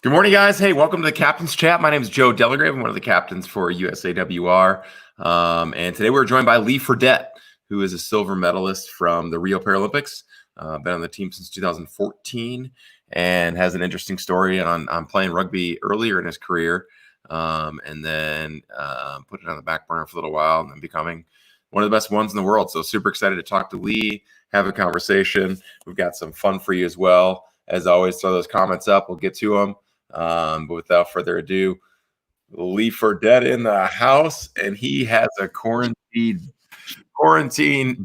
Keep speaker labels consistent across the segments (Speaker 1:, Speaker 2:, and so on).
Speaker 1: Good morning, guys. Hey, welcome to the Captain's Chat. My name is Joe Delagrave. I'm one of the captains for USAWR. And today we're joined by Lee Fredette, who is a silver medalist from the Rio Paralympics. Been on the team since 2014 and has an interesting story on playing rugby earlier in his career and then put it on the back burner for a little while and then becoming one of the best ones in the world. So super excited to talk to Lee, have a conversation. We've got some fun for you as well. As always, throw those comments up. We'll get to them. But without further ado, Lee Fredette in the house, and he has a quarantine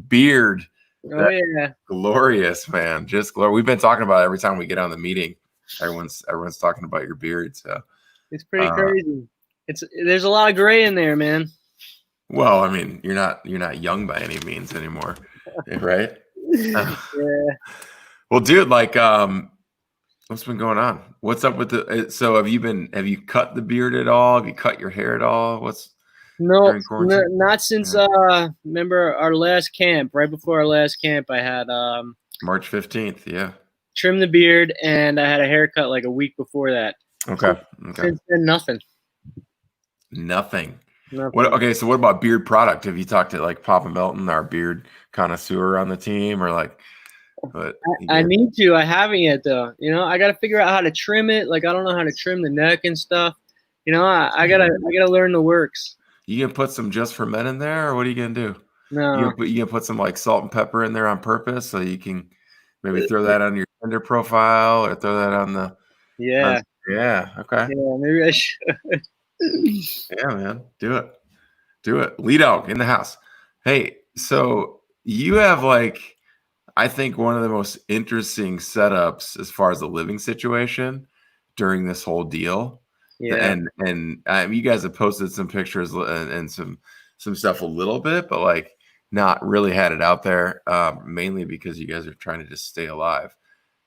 Speaker 1: beard.
Speaker 2: Oh yeah,
Speaker 1: glorious, man! Just glorious. We've been talking about it every time we get on the meeting. Everyone's talking about your beard. So
Speaker 2: it's pretty crazy. There's a lot of gray in there, man.
Speaker 1: Well, I mean, you're not young by any means anymore, right?
Speaker 2: Yeah.
Speaker 1: Well, dude, like, what's been going on? What's up with the? So have you cut the beard at all? Have you cut your hair at all?
Speaker 2: No, not since remember our last camp. Right before our last camp, I had
Speaker 1: March 15th. Yeah.
Speaker 2: Trimmed the beard, and I had a haircut like a week before that.
Speaker 1: Okay.
Speaker 2: Since then, nothing.
Speaker 1: Nothing. What? Okay. So what about beard product? Have you talked to like Papa Melton, our beard connoisseur on the team, or like?
Speaker 2: I need to. I haven't yet though. You know, I got to figure out how to trim it. Like I don't know how to trim the neck and stuff. You know, I gotta learn the works.
Speaker 1: You gonna put some Just for Men in there, or what are you gonna do?
Speaker 2: No.
Speaker 1: You gonna put some like salt and pepper in there on purpose, so you can maybe throw that on your Tinder profile or throw that on the.
Speaker 2: Yeah.
Speaker 1: Yeah. Okay.
Speaker 2: Yeah. Maybe I should.
Speaker 1: Yeah, man. Do it. Lido in the house. Hey, so you have like, I think one of the most interesting setups as far as the living situation during this whole deal.
Speaker 2: Yeah.
Speaker 1: And you guys have posted some pictures and some stuff a little bit, but like not really had it out there, mainly because you guys are trying to just stay alive.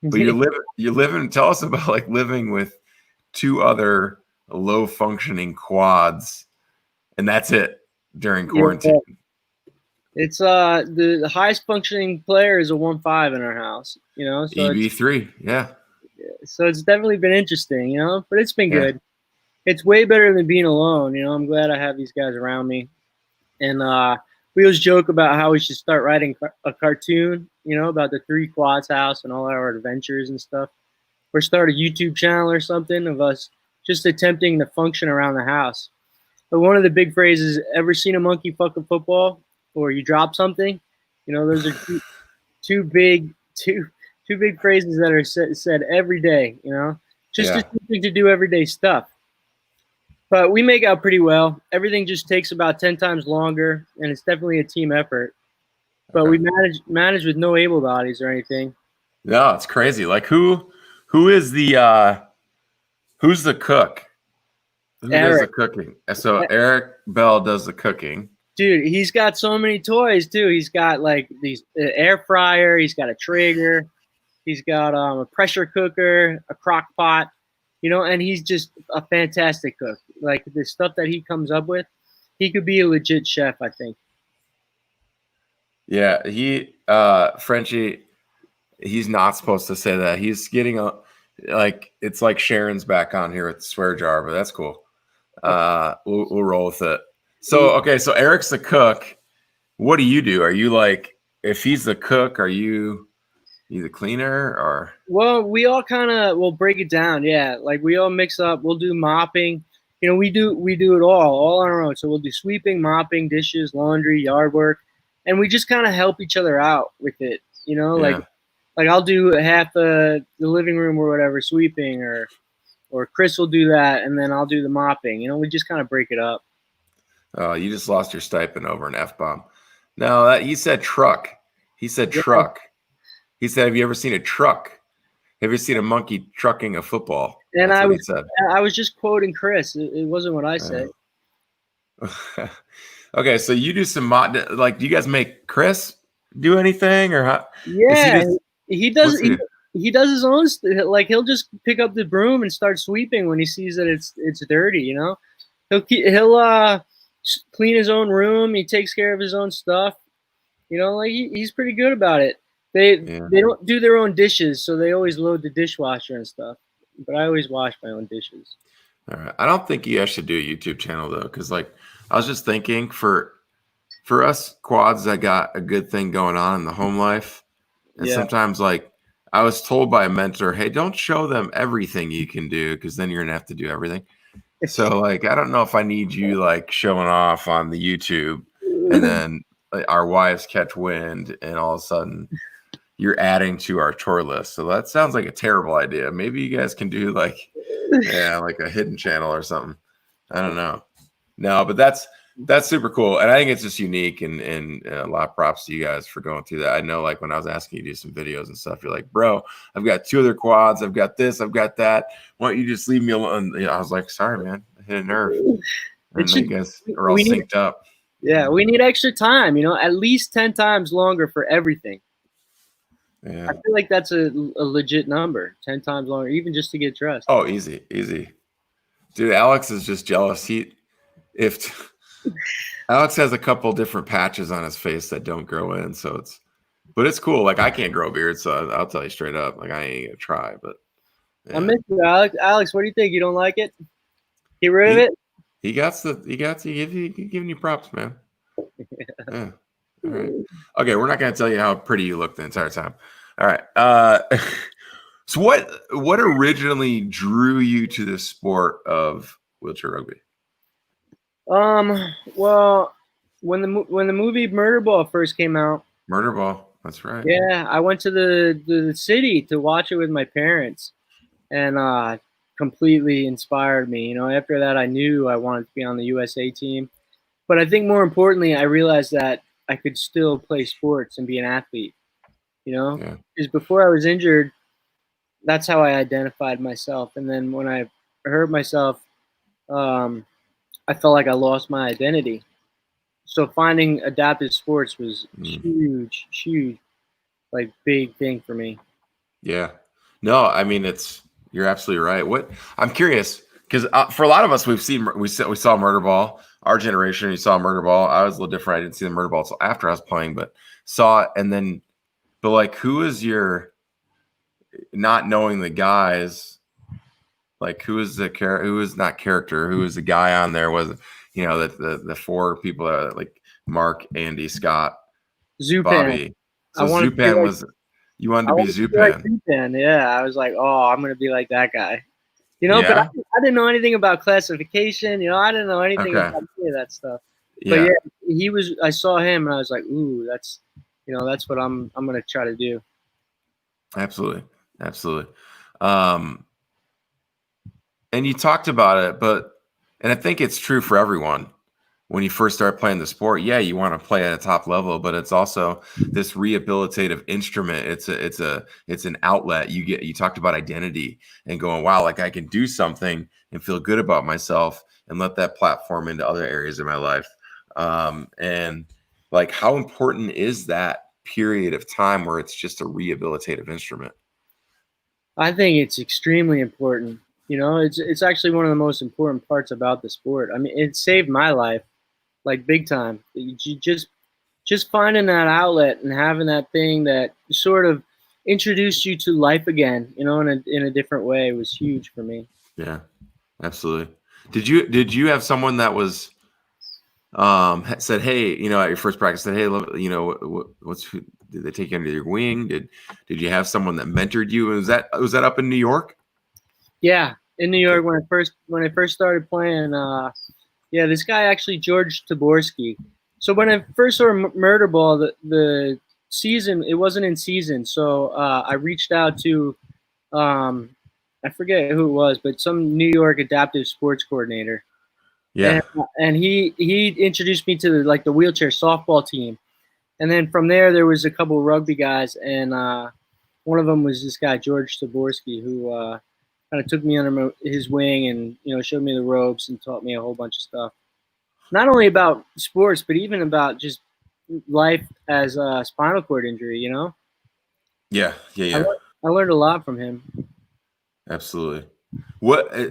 Speaker 1: But you're living. Tell us about like living with two other low functioning quads, and that's it during quarantine.
Speaker 2: Yeah. It's the highest functioning player is a 1.5 in our house, you know. So
Speaker 1: EB3, yeah.
Speaker 2: So it's definitely been interesting, you know, but it's been good. It's way better than being alone, you know. I'm glad I have these guys around me, and we always joke about how we should start writing a cartoon, you know, about the three quads house and all our adventures and stuff, or start a YouTube channel or something of us just attempting to function around the house. But one of the big phrases: "Ever seen a monkey fuck a football?" Or you drop something, you know. Those are two big phrases that are said every day, you know, just to do everyday stuff. But we make out pretty well. Everything just takes about 10 times longer, and it's definitely a team effort. But we manage with no able bodies or anything.
Speaker 1: No, it's crazy. Like who is the who's the cook? Who does the cooking? So Eric Bell does the cooking.
Speaker 2: Dude, he's got so many toys too. He's got like these air fryer. He's got a Traeger. He's got a pressure cooker, a crock pot, you know, and he's just a fantastic cook. Like the stuff that he comes up with, he could be a legit chef, I think.
Speaker 1: Yeah, Frenchie, he's not supposed to say that. He's getting it's like Sharon's back on here with the swear jar, but that's cool. We'll roll with it. So, okay, so Eric's the cook. What do you do? Are you like, if he's the cook, are you the cleaner or?
Speaker 2: Well, we all kind of will break it down. Yeah. Like we all mix up. We'll do mopping. You know, we do it all on our own. So we'll do sweeping, mopping, dishes, laundry, yard work. And we just kind of help each other out with it. You know, like I'll do half the living room or whatever, sweeping, or Chris will do that. And then I'll do the mopping. You know, we just kind of break it up.
Speaker 1: Oh, you just lost your stipend over an F-bomb. No, he said truck. He said truck. He said, have you ever seen a truck? Have you seen a monkey trucking a football?
Speaker 2: And that's I was just quoting Chris. It wasn't what I said.
Speaker 1: Okay, so you do some like, do you guys make Chris do anything or how?
Speaker 2: Yeah, he does. He does his own. Like he'll just pick up the broom and start sweeping when he sees that it's dirty. You know, he'll clean his own room. He takes care of his own stuff. You know, like he's pretty good about it. They don't do their own dishes, so they always load the dishwasher and stuff. but I always wash my own dishes.
Speaker 1: All right. I don't think you guys should do a YouTube channel though, because like I was just thinking for us quads that got a good thing going on in the home life, and
Speaker 2: Yeah.
Speaker 1: sometimes like I was told by a mentor, hey, don't show them everything you can do because then you're gonna have to do everything. So like I don't know if I need you like showing off on the YouTube and then like, our wives catch wind and all of a sudden you're adding to our chore list. So that sounds like a terrible idea. Maybe you guys can do like like a hidden channel or something. I don't know. No, but that's super cool. And I think it's just unique and a lot of props to you guys for going through that. I know like when I was asking you to do some videos and stuff, you're like, bro, I've got 2 other quads. I've got this, I've got that. Why don't you just leave me alone? I was like, sorry, man, I hit a nerve. And you guys are all synced up.
Speaker 2: Yeah, we need extra time, at least 10 times longer for everything.
Speaker 1: Yeah.
Speaker 2: I feel like that's a legit number, 10 times longer, even just to get dressed.
Speaker 1: Oh, easy. Dude, Alex is just jealous. Alex has a couple different patches on his face that don't grow in, but it's cool. Like I can't grow a beard, so I'll tell you straight up, like I ain't gonna try. But
Speaker 2: yeah. I miss you, Alex. Alex, what do you think? You don't like it? Get rid of it.
Speaker 1: He giving you props, man. Yeah. All right. Okay, we're not gonna tell you how pretty you look the entire time. All right. So what originally drew you to the sport of wheelchair rugby?
Speaker 2: Well, when the movie Murderball first came out.
Speaker 1: Murderball, that's right.
Speaker 2: Yeah, I went to the city to watch it with my parents, and completely inspired me. After that, I knew I wanted to be on the USA team. But I think more importantly, I realized that I could still play sports and be an athlete. Because before I was injured, that's how I identified myself. And then when I hurt myself, I felt like I lost my identity. So finding adaptive sports was huge, like big thing for me.
Speaker 1: Yeah. No, I mean you're absolutely right. I'm curious because for a lot of us, we saw Murderball. Our generation, you saw Murderball. I was a little different. I didn't see the Murderball until after I was playing, but saw it. And then, but like, who is your not knowing the guys? Like, who is the character? Who is not character? Who is the guy on there? Was the 4 people that like Mark, Andy, Scott,
Speaker 2: Zupan.
Speaker 1: Bobby. So Zupan was. You wanted to be Zupan.
Speaker 2: Like Zupan. Yeah, I was like, oh, I'm gonna be like that guy. But I didn't know anything about classification. I didn't know anything about any of that stuff. But yeah, he was. I saw him and I was like, ooh, that's what I'm gonna try to do.
Speaker 1: Absolutely. And you talked about it, and I think it's true for everyone. When you first start playing the sport, you want to play at a top level, but it's also this rehabilitative instrument. It's an outlet. You talked about identity and going, wow, like I can do something and feel good about myself and let that platform into other areas of my life. And like, how important is that period of time where it's just a rehabilitative instrument?
Speaker 2: I think it's extremely important. It's actually one of the most important parts about the sport. I mean, it saved my life. Like big time. You just finding that outlet and having that thing that sort of introduced you to life again, in a different way was huge for me.
Speaker 1: Yeah, absolutely. Did you have someone that was said, hey, at your first practice said, hey, did they take you under your wing? Did you have someone that mentored you? Was that up in New York?
Speaker 2: Yeah, in New York when I first started playing. Yeah, this guy actually, George Taborski. So when I first saw Murderball, the season, it wasn't in season. So I reached out to, I forget who it was, but some New York adaptive sports coordinator.
Speaker 1: Yeah.
Speaker 2: And he introduced me to the wheelchair softball team. And then from there was a couple of rugby guys. And one of them was this guy, George Taborski, who kind of took me under his wing and showed me the ropes and taught me a whole bunch of stuff, not only about sports but even about just life as a spinal cord injury.
Speaker 1: Yeah.
Speaker 2: I learned a lot from him.
Speaker 1: Absolutely.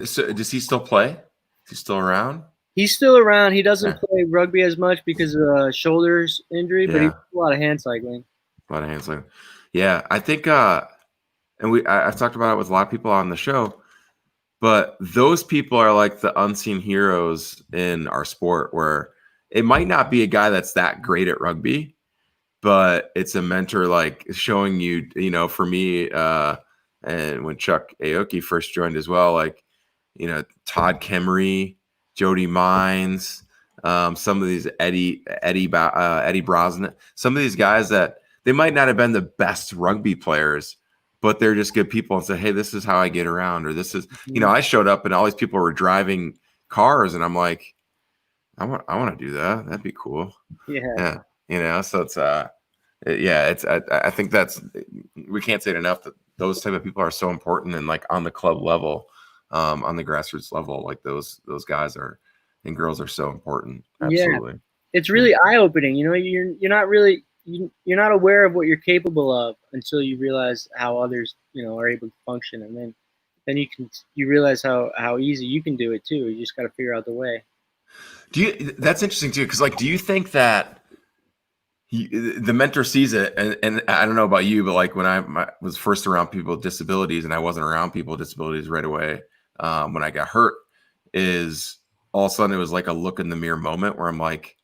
Speaker 1: So does he still play? Is he still around?
Speaker 2: He's still around. He doesn't play rugby as much because of shoulders injury, but he does a lot of hand cycling.
Speaker 1: Yeah, I think and I've talked about it with a lot of people on the show. But those people are like the unseen heroes in our sport, where it might not be a guy that's that great at rugby, but it's a mentor, like showing you, for me, and when Chuck Aoki first joined as well, like, Todd Kemery, Jody Mines, some of these Eddie Brosnan, some of these guys that they might not have been the best rugby players, but they're just good people and say, hey, this is how I get around, or this is, I showed up and all these people were driving cars and I'm like, I want to do that. That'd be cool.
Speaker 2: Yeah.
Speaker 1: So it's, I think we can't say it enough that those type of people are so important, and like on the club level, on the grassroots level, like those guys are and girls are so important. Absolutely.
Speaker 2: Yeah. It's really eye-opening. You're not really, you're not aware of what you're capable of until you realize how others, are able to function. And then you realize how easy you can do it too. You just got to figure out the way.
Speaker 1: That's interesting too. Cause like, do you think that the mentor sees it, and I don't know about you, but like when I was first around people with disabilities, and I wasn't around people with disabilities right away, when I got hurt, is all of a sudden it was like a look in the mirror moment where I'm like,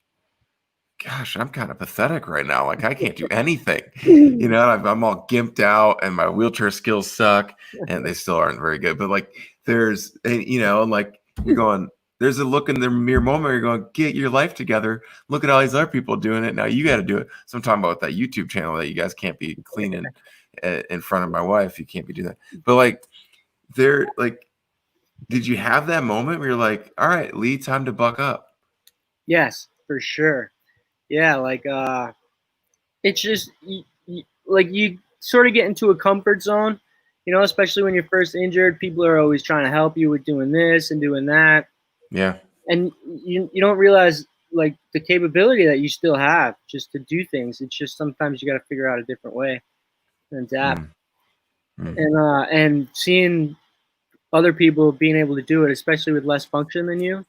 Speaker 1: gosh, I'm kind of pathetic right now. Like I can't do anything, I'm all gimped out and my wheelchair skills suck, and they still aren't very good. But like there's, and like you're going, there's a look in the mirror moment where you're going, get your life together. Look at all these other people doing it. Now you got to do it. So I'm talking about that YouTube channel that you guys can't be cleaning in front of my wife. You can't be doing that. But like, did you have that moment where you're like, all right, Lee, time to buck up?
Speaker 2: Yes, for sure. Yeah. Like, it's just like you sort of get into a comfort zone, especially when you're first injured. People are always trying to help you with doing this and doing that.
Speaker 1: Yeah.
Speaker 2: And you don't realize like the capability that you still have just to do things. It's just sometimes you got to figure out a different way and adapt. And seeing other people being able to do it, especially with less function than you,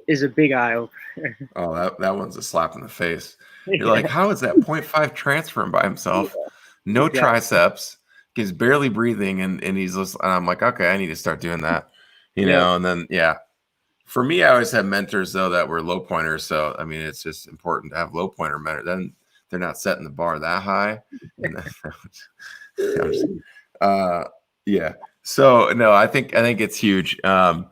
Speaker 2: is a big eye opener.
Speaker 1: Oh, that one's a slap in the face. You're like, how is that 0.5 transferring by himself? No triceps, he's barely breathing, and he's just, and I'm like, okay, I need to start doing that, and then for me, I always had mentors though that were low pointers. So I mean, it's just important to have low pointer mentors. Then they're not setting the bar that high. And So no, I think it's huge. And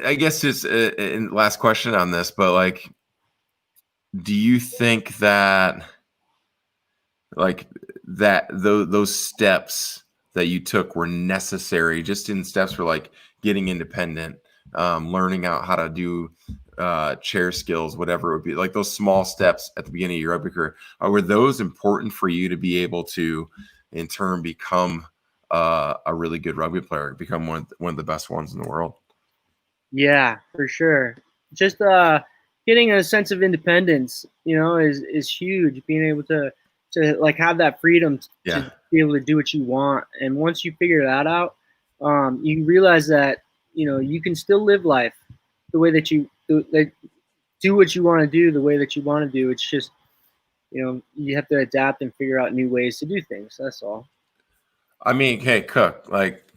Speaker 1: I guess just last question on this, but like, do you think that like those steps that you took were necessary, just in steps for like getting independent, learning out how to do chair skills, whatever it would be, like those small steps at the beginning of your rugby career, were those important for you to be able to in turn become a really good rugby player, become one of the best ones in the world?
Speaker 2: Yeah, for sure. Just getting a sense of independence, is huge. Being able to like have that freedom to be able to do what you want. And once you figure that out, you realize that, you can still live life the way that you do what you want to do the way that you want to do. It's just, you have to adapt and figure out new ways to do things. That's all.
Speaker 1: I mean, hey, Cook, like,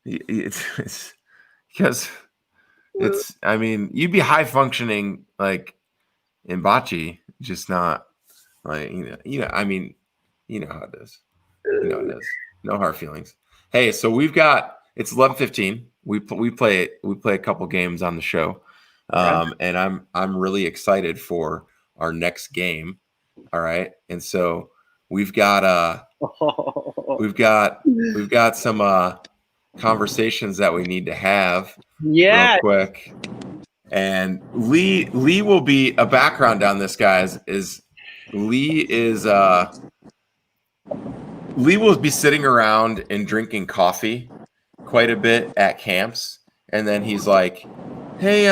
Speaker 1: it's because I mean, you'd be high functioning like in bocce, just not like, I mean, how it is. It is. No hard feelings. Hey, so it's 11:15. We play a couple games on the show. And I'm really excited for our next game. All right. And so we've got some conversations that we need to have real quick. And Lee will be a background on this, guys. Lee will be sitting around and drinking coffee quite a bit at camps, and then he's like, hey,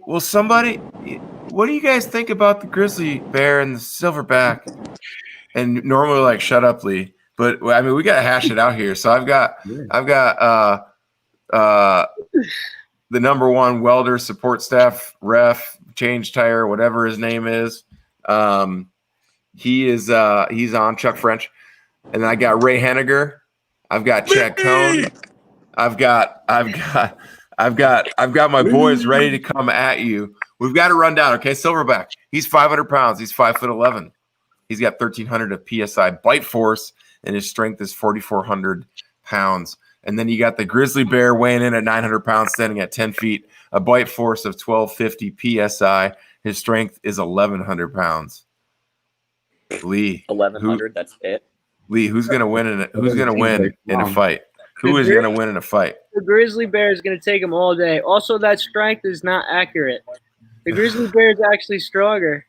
Speaker 1: well, somebody, what do you guys think about the grizzly bear and the silverback? And normally, like, shut up, Lee. But I mean, we got to hash it out here. So I've got the number one welder, support staff, ref, change tire, whatever his name is. He's on Chuck French. and then I got Ray Henniger. I've got Chad Cohn. I've got my boys ready to come at you. We've got to run down. Okay, Silverback. He's 500 pounds. He's 5'11". He's got 1,300 of PSI bite force, and his strength is 4,400 pounds. And then you got the Grizzly Bear weighing in at 900 pounds, standing at 10 feet, a bite force of 1,250 PSI. His strength is 1,100 pounds. Lee,
Speaker 3: 1,100. That's it.
Speaker 1: Lee, who's gonna win in a fight? Who is gonna win in a fight?
Speaker 2: The Grizzly Bear is gonna take him all day. Also, that strength is not accurate. The Grizzly Bear is actually stronger.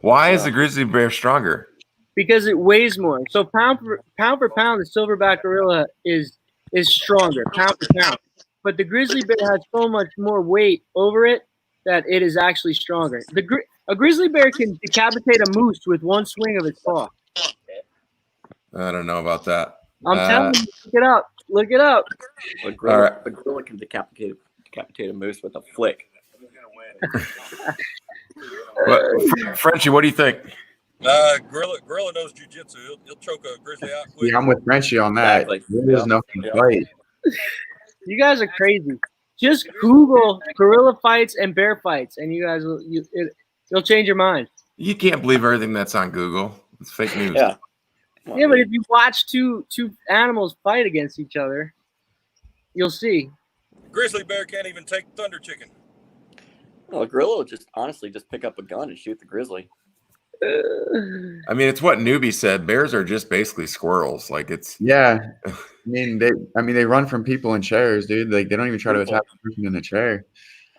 Speaker 1: Why is the Grizzly Bear stronger?
Speaker 2: Because it weighs more. So pound for pound, the Silverback Gorilla is stronger, pound for pound. But the Grizzly Bear has so much more weight over it that it is actually stronger. A Grizzly Bear can decapitate a moose with one swing of its paw.
Speaker 1: I don't know about that.
Speaker 2: I'm telling you, look it up. Look it up.
Speaker 3: A gorilla can decapitate a moose with a flick.
Speaker 1: Frenchie, what do you think?
Speaker 4: Gorilla knows jiu-jitsu. He'll choke a grizzly out quick.
Speaker 5: Yeah, I'm with Frenchie on that.
Speaker 3: Exactly.
Speaker 5: There's no fight.
Speaker 2: You guys are crazy. Just Google gorilla fights and bear fights, and you guys you'll change your mind.
Speaker 1: You can't believe everything that's on Google. It's fake news.
Speaker 3: Yeah.
Speaker 2: Yeah, but if you watch two animals fight against each other, you'll see.
Speaker 4: Grizzly bear can't even take thunder chicken.
Speaker 3: Well, a gorilla will just pick up a gun and shoot the grizzly.
Speaker 1: I mean, it's what Newbie said. Bears are just basically squirrels. Like it's
Speaker 5: I mean, they run from people in chairs, dude. Like they don't even try to attack the person in the chair.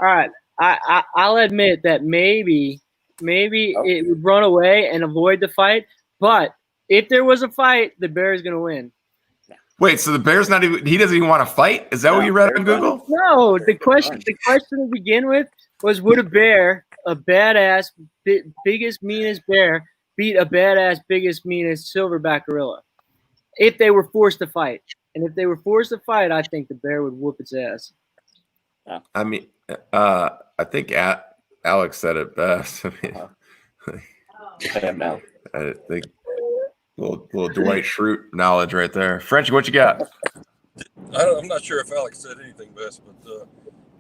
Speaker 2: All right, I'll admit that maybe it would run away and avoid the fight, but if there was a fight, the bear is gonna win.
Speaker 1: Wait, so the bear's not even? He doesn't even want to fight? Is that what you read on Google?
Speaker 2: No, the question to begin with was: would a bear, a badass, biggest, meanest bear, beat a badass, biggest, meanest silverback gorilla if they were forced to fight? And if they were forced to fight, I think the bear would whoop its ass.
Speaker 1: I mean, I think Alex said it best. I mean, I think little Dwight Schrute knowledge right there. Frenchie, what you got?
Speaker 4: I'm not sure if Alex said anything best,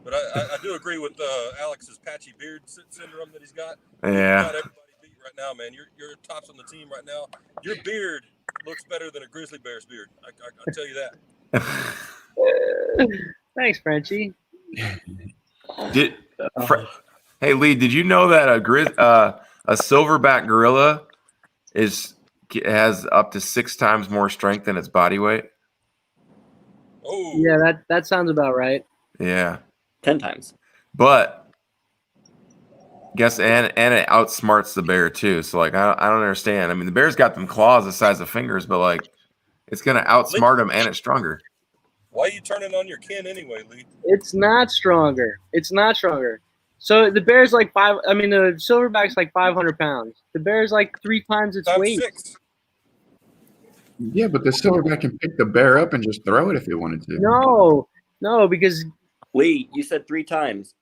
Speaker 4: but I do agree with Alex's patchy beard syndrome that he's got.
Speaker 1: Yeah.
Speaker 4: Got everybody beat right now, man. You're tops on the team right now. Your beard looks better than a grizzly bear's beard. I tell you that.
Speaker 2: Thanks, Frenchie.
Speaker 1: Hey Lee, did you know that a silverback gorilla has up to 6 times more strength than its body weight?
Speaker 4: Oh.
Speaker 2: Yeah, that sounds about right.
Speaker 1: Yeah.
Speaker 3: 10 times.
Speaker 1: But guess and it outsmarts the bear too. So like I don't understand. I mean, the bear's got them claws the size of fingers, but like it's gonna outsmart him and it's stronger.
Speaker 4: Why are you turning on your kin anyway, Lee?
Speaker 2: It's not stronger. So the bear's like the silverback's like 500 pounds. The bear's like 3 times its weight.
Speaker 4: 6.
Speaker 5: Yeah, but the silverback can pick the bear up and just throw it if they wanted to.
Speaker 2: No, because
Speaker 3: Lee, you said 3 times.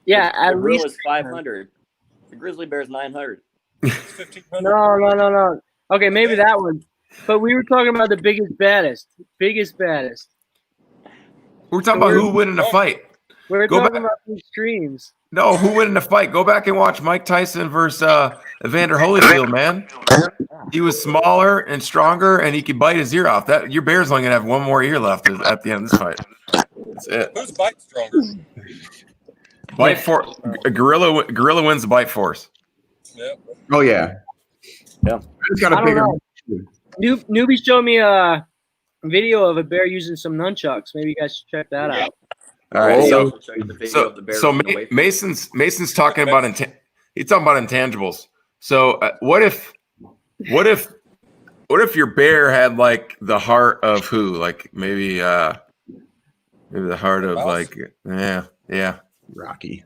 Speaker 2: Yeah,
Speaker 3: the
Speaker 2: at least
Speaker 3: is 500. The grizzly bear is 900.
Speaker 4: It's 1,500.
Speaker 2: No. Okay, maybe that one. But we were talking about the biggest, baddest.
Speaker 1: We're talking about who would win in a fight.
Speaker 2: We're talking about the extremes.
Speaker 1: No, who would in a fight? Go back and watch Mike Tyson versus Evander Holyfield, man. He was smaller and stronger, and he could bite his ear off. Your bear's only gonna have one more ear left at the end of this fight. That's it.
Speaker 4: Who's bite stronger?
Speaker 1: Bite force. A gorilla wins the bite force.
Speaker 4: Yep.
Speaker 5: Oh yeah. It's got a bigger.
Speaker 2: Newbie showed me a video of a bear using some nunchucks. Maybe you guys should check that out.
Speaker 1: All right.
Speaker 3: So
Speaker 1: Mason's talking about he's talking about intangibles. So what if your bear had like the heart of who? Like maybe the heart of like
Speaker 5: Rocky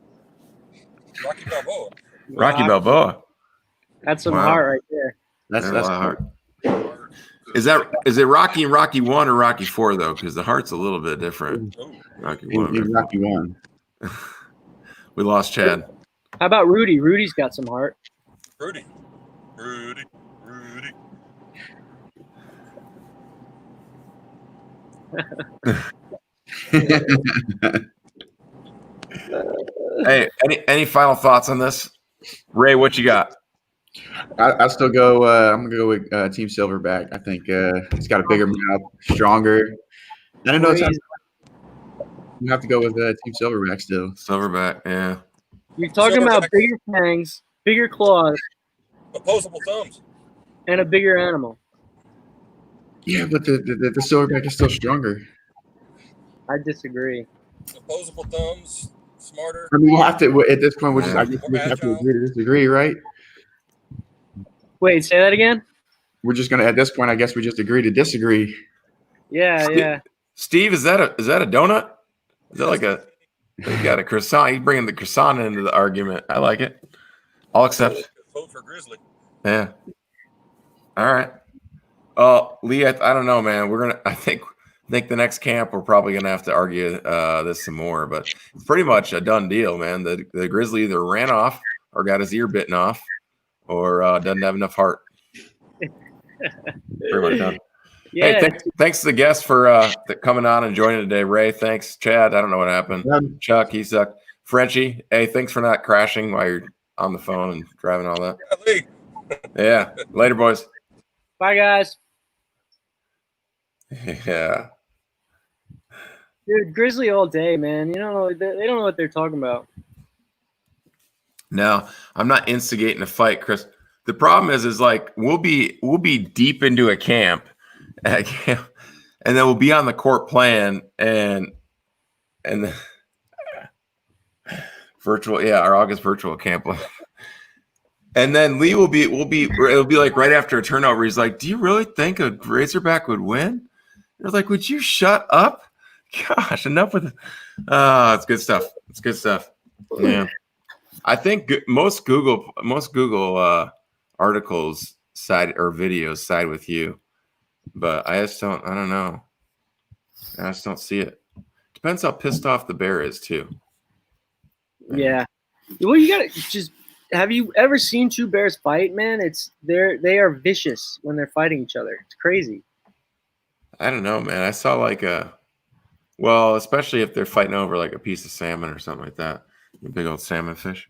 Speaker 4: Balboa.
Speaker 1: Rocky Balboa.
Speaker 2: That's some heart right there.
Speaker 5: That's
Speaker 1: a lot of heart. Is it Rocky and Rocky 1 or Rocky 4 though? Because the heart's a little bit different. Rocky 1.
Speaker 5: Rocky 1.
Speaker 1: We lost Chad.
Speaker 2: How about Rudy? Rudy's got some heart.
Speaker 4: Rudy.
Speaker 1: Hey, any final thoughts on this? Ray, what you got?
Speaker 5: I still go. I'm gonna go with Team Silverback. I think it's got a bigger mouth, stronger. I don't know. You have to go with Team Silverback still.
Speaker 1: Silverback, yeah.
Speaker 2: You're talking about
Speaker 4: Silverback.
Speaker 2: bigger fangs, bigger claws,
Speaker 4: Opposable thumbs.
Speaker 2: and a bigger animal.
Speaker 5: Yeah, but the Silverback is still stronger.
Speaker 2: I disagree.
Speaker 4: Opposable thumbs. Smarter.
Speaker 5: I mean, we'll have to at this point. I guess
Speaker 4: More
Speaker 5: we have to
Speaker 4: agile.
Speaker 5: agree to disagree, right?
Speaker 2: Wait, say that again?
Speaker 5: We're just gonna at this point. I guess we just agree to disagree.
Speaker 2: Yeah.
Speaker 1: Steve, is that a donut? Is that like a? You got a croissant. He's bringing the croissant into the argument. I like it. I'll accept.
Speaker 4: Vote for Grizzly.
Speaker 1: Yeah. All right. Lee, I don't know, man. I think the next camp we're probably gonna have to argue this some more, but it's pretty much a done deal, man. The Grizzly either ran off or got his ear bitten off, or doesn't have enough heart. Pretty much done.
Speaker 2: Yeah.
Speaker 1: Hey, thanks to the guests for coming on and joining today. Ray, thanks. Chad, I don't know what happened. Chuck, he sucked. Frenchie, hey, thanks for not crashing while you're on the phone and driving all that.
Speaker 4: Lee.
Speaker 1: Yeah. Later, boys.
Speaker 2: Bye, guys.
Speaker 1: Yeah.
Speaker 2: Dude, Grizzly all day, man. They don't know what they're talking about.
Speaker 1: No, I'm not instigating a fight, Chris. The problem is like we'll be deep into a camp, and then we'll be on the court playing and the virtual, our August virtual camp. And then Lee it'll be like right after a turnover. He's like, "Do you really think a Razorback would win?" You're like, "Would you shut up?" Gosh, enough with it. It's good stuff. It's good stuff. Yeah. I think most Google articles side or videos side with you, but I don't know. I just don't see it. Depends how pissed off the bear is too.
Speaker 2: Yeah. Well, you gotta just. Have you ever seen two bears fight, man? They are vicious when they're fighting each other. It's crazy.
Speaker 1: I don't know, man. I saw especially if they're fighting over like a piece of salmon or something like that. A big old salmon fish.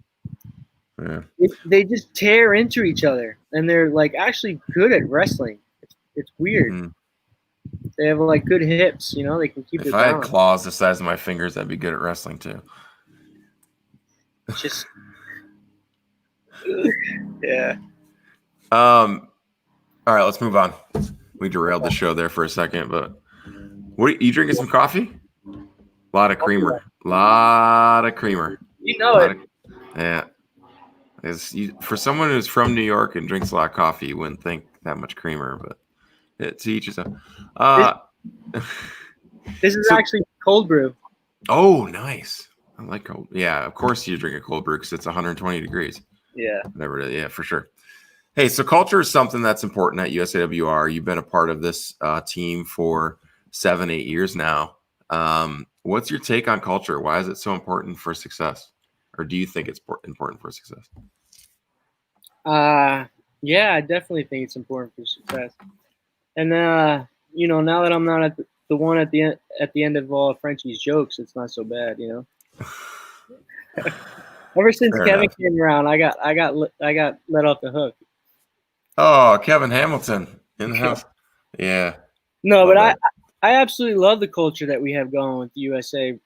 Speaker 1: Yeah.
Speaker 2: They just tear into each other, and they're like actually good at wrestling. It's weird.
Speaker 1: Mm-hmm.
Speaker 2: They have like good hips, they can keep it
Speaker 1: If I had
Speaker 2: down.
Speaker 1: claws the size of my fingers, I'd be good at wrestling too.
Speaker 2: Just yeah.
Speaker 1: All right, let's move on. We derailed the show there for a second, but what you drinking some coffee? A lot of creamer.
Speaker 2: You know it.
Speaker 1: Yeah. For someone who's from New York and drinks a lot of coffee, you wouldn't think that much creamer, but to each his own.
Speaker 2: This is actually cold brew.
Speaker 1: Oh, nice. I like cold. Yeah, of course you drink a cold brew because it's 120 degrees.
Speaker 2: Yeah.
Speaker 1: Whatever it is. Yeah, for sure. Hey, so culture is something that's important at USAWR. You've been a part of this team for 7-8 years now. What's your take on culture? Why is it so important for success? Or do you think it's important for success?
Speaker 2: Yeah, I definitely think it's important for success. And now that I'm not at the one at the end of all Frenchie's jokes, it's not so bad, Ever since
Speaker 1: Fair
Speaker 2: Kevin
Speaker 1: enough.
Speaker 2: came around, I got let off the hook.
Speaker 1: Oh, Kevin Hamilton in the house. Yeah.
Speaker 2: No, but
Speaker 1: Love
Speaker 2: I absolutely love the culture that we have going with the USA,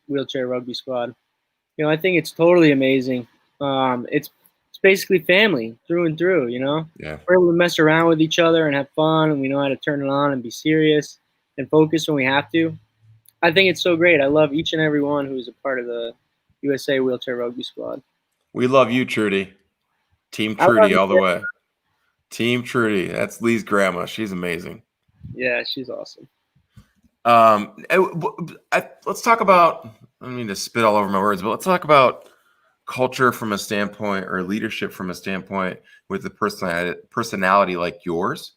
Speaker 2: wheelchair rugby squad. I think it's totally amazing. It's basically family through and through,
Speaker 1: Yeah.
Speaker 2: We're able to mess around with each other and have fun, and we know how to turn it on and be serious and focus when we have to. I think it's so great. I love each and every one who's a part of the USA wheelchair rugby squad.
Speaker 1: We love you, Trudy. Team
Speaker 2: I love
Speaker 1: Trudy
Speaker 2: you,
Speaker 1: all the
Speaker 2: too.
Speaker 1: way. Team Trudy. That's Lee's grandma. She's amazing.
Speaker 2: Yeah, she's awesome.
Speaker 1: Let's talk about, I don't mean to spit all over my words, but let's talk about culture from a standpoint or leadership from a standpoint with the personality like yours,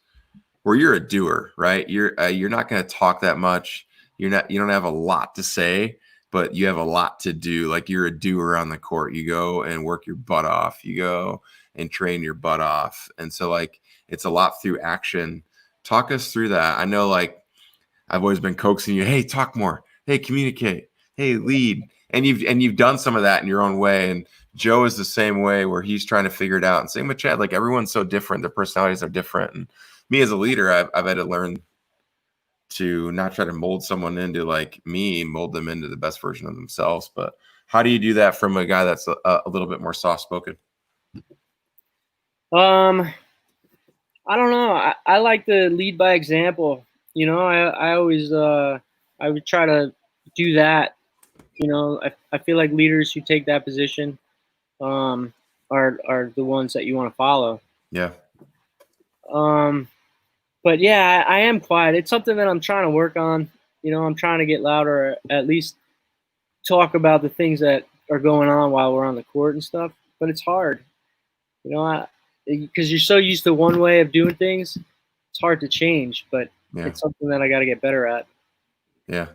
Speaker 1: where you're a doer, right? You're not going to talk that much. You don't have a lot to say, but you have a lot to do. Like you're a doer on the court. You go and work your butt off. You go and train your butt off. And so like, it's a lot through action. Talk us through that. I know like I've always been coaxing you, hey, talk more, hey, communicate, hey, lead. And you've done some of that in your own way. And Joe is the same way, where he's trying to figure it out. And same with Chad. Like, everyone's so different. Their personalities are different. And me as a leader, I've had to learn to not try to mold someone into like me, mold them into the best version of themselves. But how do you do that from a guy that's a little bit more soft spoken?
Speaker 2: I don't know. I like to lead by example. You know, I always I would try to do that. You know, I feel like leaders who take that position are the ones that you want to follow.
Speaker 1: Yeah.
Speaker 2: But yeah, I am quiet. It's something that I'm trying to work on. You know, I'm trying to get louder, or at least talk about the things that are going on while we're on the court and stuff. But it's hard. You know, because you're so used to one way of doing things, it's hard to change. But it's something that I got to get better at.
Speaker 1: Yeah.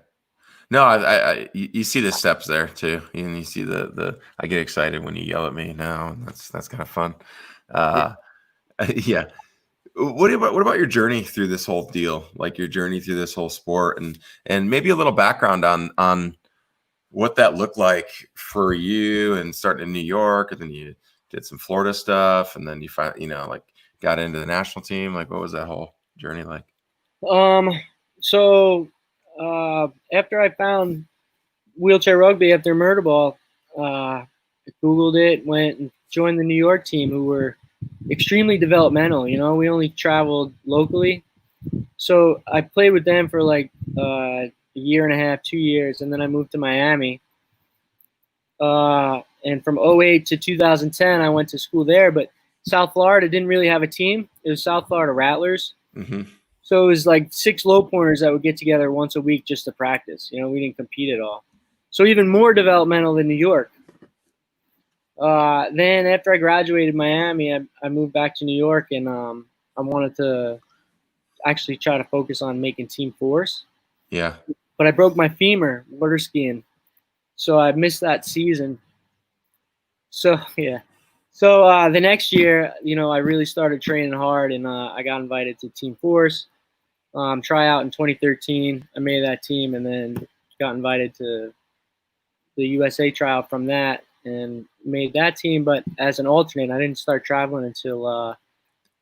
Speaker 1: No, you see the steps there too, and you see the. I get excited when you yell at me now, and that's kind of fun. Yeah. What about your journey through this whole deal? Like your journey through this whole sport, and maybe a little background on what that looked like for you, and starting in New York, and then you did some Florida stuff, and then you like got into the national team. Like, what was that whole journey like?
Speaker 2: So after I found wheelchair rugby after murder ball, I Googled it, went and joined the New York team, who were extremely developmental. You know, we only traveled locally. So I played with them for like a year and a half, 2 years, and then I moved to Miami. And from 2008 to 2010, I went to school there, but South Florida didn't really have a team. It was South Florida Rattlers.
Speaker 1: Mm-hmm.
Speaker 2: So it was like 6 low pointers that would get together once a week just to practice. You know, we didn't compete at all. So even more developmental than New York. Then after I graduated Miami, I moved back to New York, and I wanted to actually try to focus on making team force.
Speaker 1: Yeah.
Speaker 2: But I broke my femur water skiing, so I missed that season. So yeah. So the next year, you know, I really started training hard, and I got invited to Team Force. Tryout in 2013. I made that team, and then got invited to the USA tryout from that, and made that team. But as an alternate, I didn't start traveling until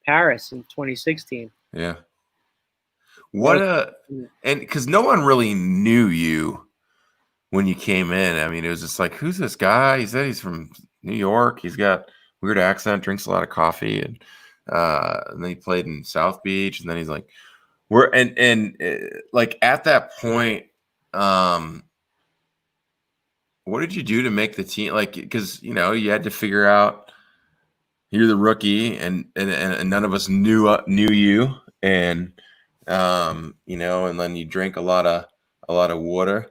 Speaker 2: Paris in 2016.
Speaker 1: Yeah. And because no one really knew you when you came in. I mean, it was just like, who's this guy? He said he's from New York. He's got weird accent, drinks a lot of coffee, and then he played in South Beach, and then he's like, like at that point, what did you do to make the team? Like, because you know you had to figure out you're the rookie, and none of us knew you, and you know, and then you drink a lot of water,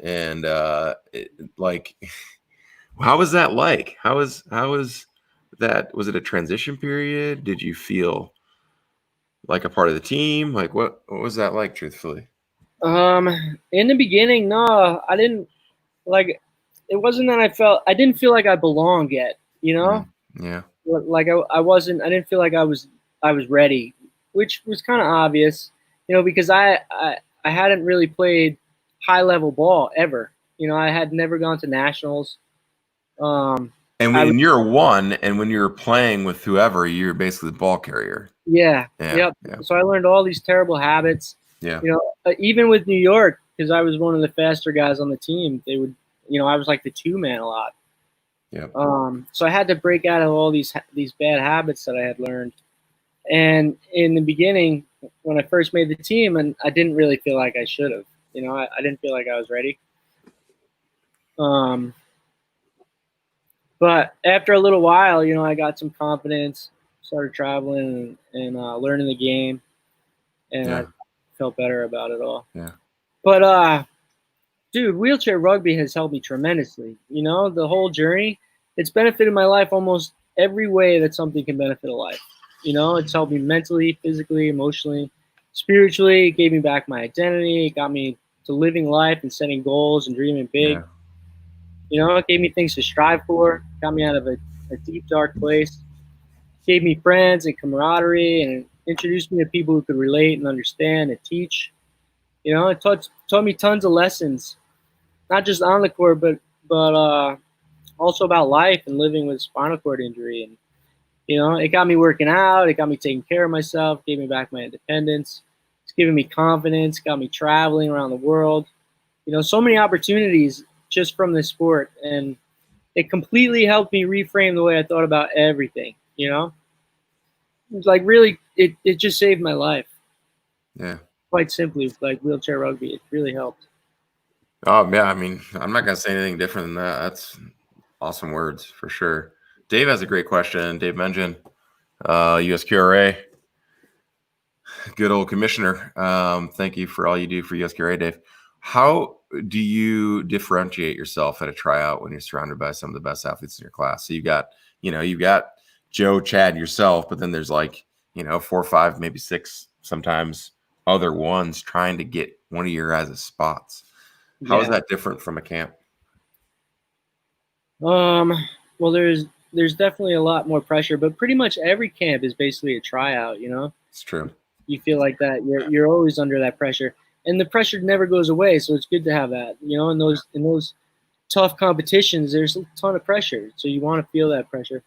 Speaker 1: and like, how was that like? How was that? Was it a transition period? Did you feel like a part of the team? Like, what was that like, truthfully?
Speaker 2: In the beginning, no, I didn't like. It wasn't that I didn't feel like I belonged yet. You know.
Speaker 1: Yeah.
Speaker 2: Like I wasn't. I didn't feel like I was ready, which was kind of obvious. You know, because I hadn't really played high level ball ever. You know, I had never gone to nationals.
Speaker 1: And when you're one, and when you're playing with whoever, you're basically the ball carrier.
Speaker 2: Yeah. Yep. Yeah. So I learned all these terrible habits.
Speaker 1: Yeah.
Speaker 2: You know, even with New York, because I was one of the faster guys on the team, they would, you know, I was like the 2-man a lot.
Speaker 1: Yeah.
Speaker 2: So I had to break out of all these bad habits that I had learned. And in the beginning, when I first made the team, and I didn't really feel like I should have. You know, I didn't feel like I was ready. But after a little while, you know, I got some confidence, started traveling and learning the game, and I felt better about it all.
Speaker 1: Yeah.
Speaker 2: But dude, wheelchair rugby has helped me tremendously. You know, the whole journey, it's benefited my life almost every way that something can benefit a life. You know, it's helped me mentally, physically, emotionally, spiritually. It gave me back my identity. It got me to living life and setting goals and dreaming big.
Speaker 1: Yeah.
Speaker 2: You know, it gave me things to strive for. Got me out of a deep, dark place. Gave me friends and camaraderie, and introduced me to people who could relate and understand and teach. You know, it taught me tons of lessons, not just on the court, but also about life and living with spinal cord injury. And you know, it got me working out. It got me taking care of myself. Gave me back my independence. It's giving me confidence. Got me traveling around the world. You know, so many opportunities just from this sport, and it completely helped me reframe the way I thought about everything. You know, like really, it just saved my life.
Speaker 1: Yeah.
Speaker 2: Quite simply, like wheelchair rugby, it really helped.
Speaker 1: Oh yeah, I mean, I'm not gonna say anything different than that. That's awesome words for sure. Dave has a great question. Dave Mengen, USQRA, good old commissioner. Thank you for all you do for USQRA, Dave. How do you differentiate yourself at a tryout when you're surrounded by some of the best athletes in your class? So you got Joe, Chad, yourself, but then there's like, 4 or 5, maybe 6, sometimes other ones trying to get one of your guys' spots. How is that different from a camp?
Speaker 2: Well, there's definitely a lot more pressure, but pretty much every camp is basically a tryout, you know?
Speaker 1: It's true.
Speaker 2: You feel like that. You're always under that pressure. And the pressure never goes away, so it's good to have that. You know, in those tough competitions, there's a ton of pressure. So you want to feel that pressure.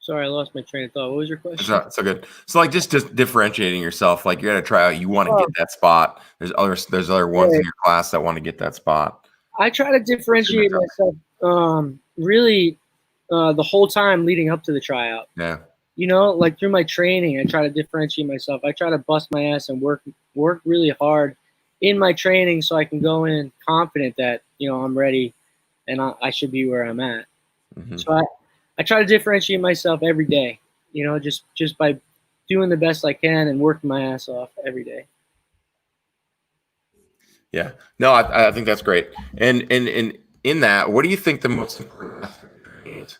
Speaker 2: Sorry, I lost my train of thought. What was your question?
Speaker 1: So good. So like just differentiating yourself, like you're at a tryout, you want to get that spot. There's other ones in your class that want to get that spot.
Speaker 2: I try to differentiate myself really the whole time leading up to the tryout.
Speaker 1: Yeah.
Speaker 2: You know, like through my training, I try to differentiate myself. I try to bust my ass and work really hard in my training so I can go in confident that, I'm ready and I should be where I'm at. Mm-hmm. So I try to differentiate myself every day, just by doing the best I can and working my ass off every day.
Speaker 1: Yeah, no, I think that's great. And in that, what do you think the most important aspect of training is?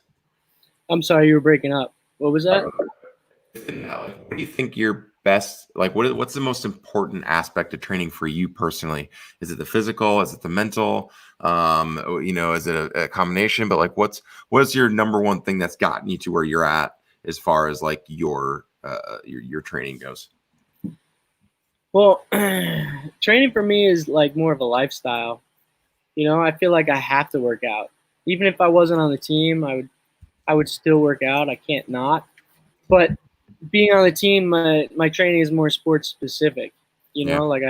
Speaker 2: I'm sorry, you were breaking up. What was that?
Speaker 1: What do you think your best, like what's the most important aspect of training for you personally? Is it the physical? Is it the mental? Is it a combination? But like, what's your number one thing that's gotten you to where you're at as far as like your training goes?
Speaker 2: Well, training for me is like more of a lifestyle. I feel like I have to work out. Even if I wasn't on the team, I would still work out. I can't not. But being on the team, my training is more sports specific. Like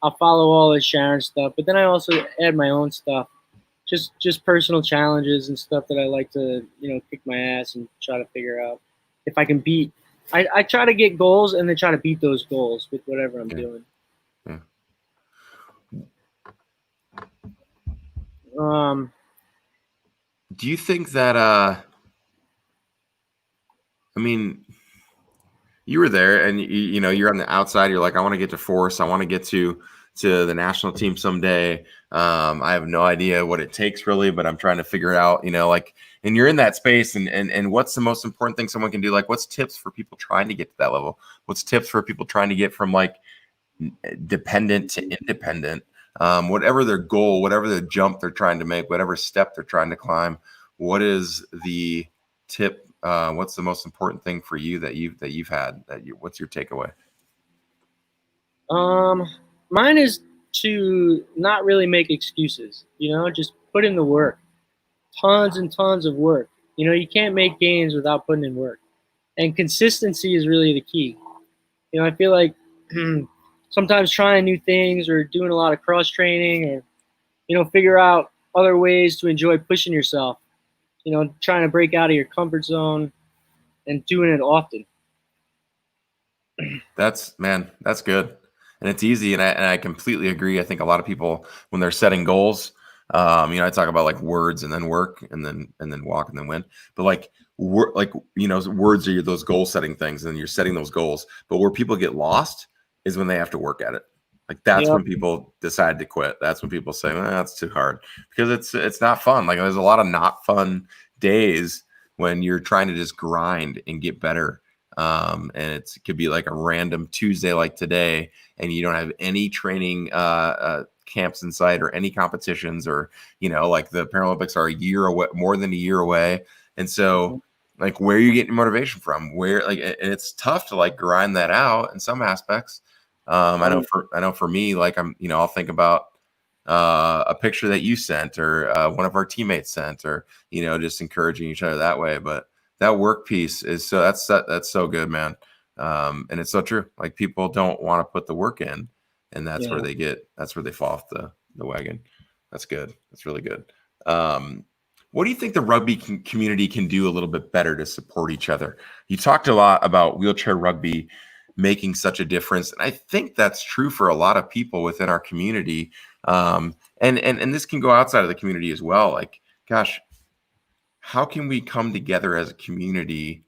Speaker 2: I'll follow all the Sharon stuff, but then I also add my own stuff, just personal challenges and stuff that I like to, kick my ass and try to figure out if I can beat. I try to get goals and then try to beat those goals with whatever I'm doing.
Speaker 1: Yeah. Do you think that you were there and you're on the outside, you're like, I want to get to force, I want to get to the national team someday. I have no idea what it takes really, but I'm trying to figure it out, and you're in that space and what's the most important thing someone can do? Like what's tips for people trying to get to that level? What's tips for people trying to get from like dependent to independent? Whatever their goal, whatever the jump they're trying to make, whatever step they're trying to climb, what is the tip? What's the most important thing for you that you've had? What's your takeaway?
Speaker 2: Mine is to not really make excuses. Just put in the work, tons and tons of work. You can't make gains without putting in work, and consistency is really the key. I feel like sometimes trying new things or doing a lot of cross training or figure out other ways to enjoy pushing yourself. Trying to break out of your comfort zone and doing it often.
Speaker 1: That's good. And it's easy. And I completely agree. I think a lot of people, when they're setting goals, I talk about like words and then work and then walk and then win. But words are those goal setting things and you're setting those goals. But where people get lost is when they have to work at it. Like that's when people decide to quit. That's when people say, that's too hard, because it's not fun. Like there's a lot of not fun days when you're trying to just grind and get better. And it could be like a random Tuesday like today, and you don't have any training camps in sight or any competitions, or like the Paralympics are a year away, more than a year away. And so like where you get your motivation from, where like, and it's tough to like grind that out in some aspects. I know for me, like I'll think about a picture that you sent or one of our teammates sent, or just encouraging each other that way. But that work piece is that's so good, man. And it's so true. Like people don't want to put the work in, and that's where they fall off the wagon. That's good. That's really good. What do you think the rugby community can do a little bit better to support each other? You talked a lot about wheelchair rugby making such a difference, and I think that's true for a lot of people within our community. And this can go outside of the community as well. Like, gosh, how can we come together as a community